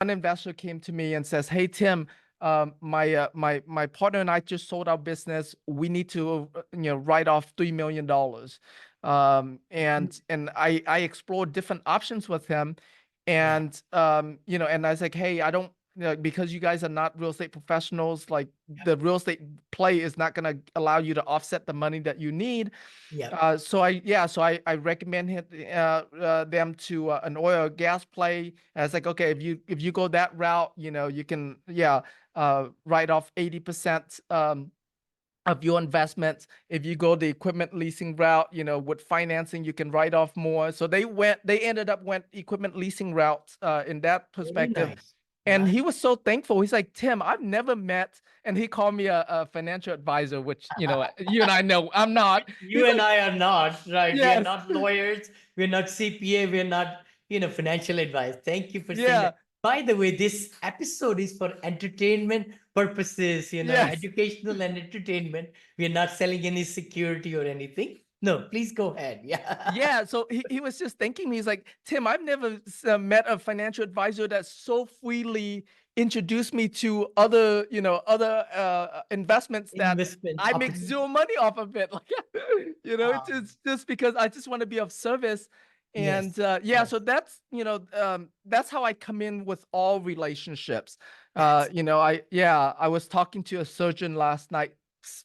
one investor came to me and says, "Hey Tim, my partner and I just sold our business. We need to write off $3 million." Mhm. And I explored different options with him, Yeah. and and I was like, "Hey, I don't." Because you guys are not real estate professionals, like Yep. the real estate play is not going to allow you to offset the money that you need. Yep. So I recommend them to an oil or gas play. And it's like, okay, if you go that route, you can write off 80% of your investments. If you go the equipment leasing route, with financing, you can write off more. So they ended up went equipment leasing route in that Very perspective. nice. And Nice. he was so thankful. He's like, Tim, I've never met, and he called me a financial advisor, which, you and I know I'm not. You He's and like, I are not, right? We are yes, not lawyers. We're not CPA. We're not, financial advice. Thank you for saying yeah, that. By the way, this episode is for entertainment purposes, yes. educational and entertainment. We are not selling any security or anything. No, please go ahead. Yeah. Yeah, so he was just thanking me. He's like, Tim, I've never met a financial advisor that so freely introduced me to other investments that Investment I make opportunity. zero money off of it. Like, it's just because I just want to be of service. And Yes. yeah, Yes. so that's how I come in with all relationships. That's I was talking to a surgeon last night,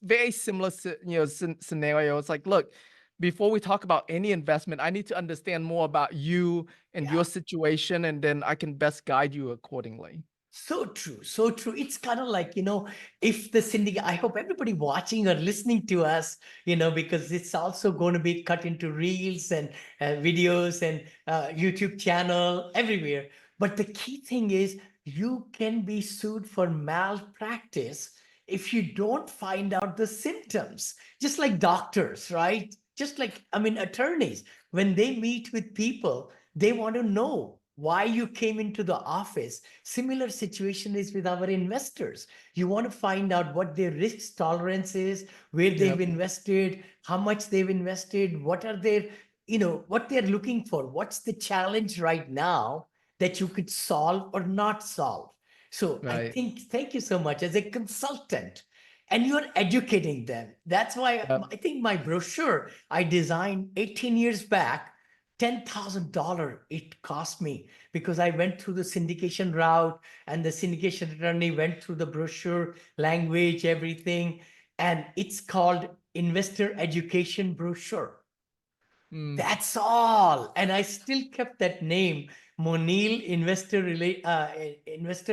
very similar, scenario. It's like, look, before we talk about any investment, I need to understand more about you and yeah. your situation, and then I can best guide you accordingly. So true, so true. It's kind of like, if the syndicate, I hope everybody watching or listening to us, because it's also going to be cut into reels and videos and YouTube channel everywhere. But the key thing is you can be sued for malpractice if you don't find out the symptoms, just like doctors, right? Just like, I mean, attorneys, when they meet with people, they want to know why you came into the office. Similar situation is with our investors. You want to find out what their risk tolerance is, where they've Yep. invested, how much they've invested, what are their, what they're looking for, what's the challenge right now that you could solve or not solve. So I Right. think, thank you so much as a consultant. And you're educating them. That's why Yep. I think my brochure I designed 18 years back, $10,000 it cost me, because I went through the syndication route and the syndication attorney went through the brochure, language, everything. And it's called Investor Education Brochure. Mm. That's all. And I still kept that name, Monil Investor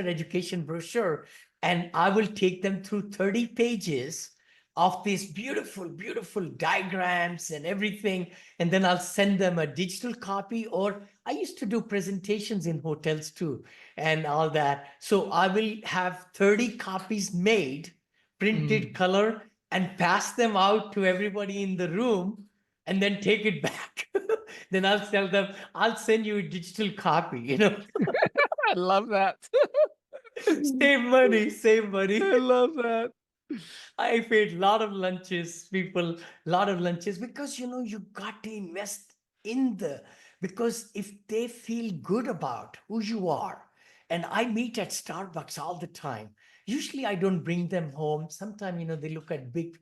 Education Brochure. And I will take them through 30 pages of these beautiful, beautiful diagrams and everything. And then I'll send them a digital copy, or I used to do presentations in hotels too, and all that. So I will have 30 copies made, printed Mm. color, and pass them out to everybody in the room, and then take it back. Then I'll tell them, I'll send you a digital copy. I love that. Save money, save I money. love that. I paid a lot of lunches, people, a lot of lunches, because you got to invest in because if they feel good about who you are, and I meet at Starbucks all the time. Usually I don't bring them home. Sometimes, they look at big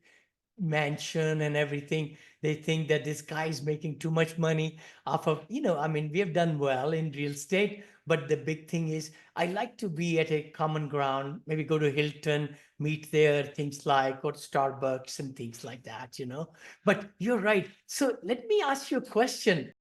mansion and everything. They think that this guy is making too much money off of, I mean, we have done well in real estate, but the big thing is I like to be at a common ground, maybe go to Hilton, meet there, things like, or Starbucks and things like that. But you're right. So let me ask you a question.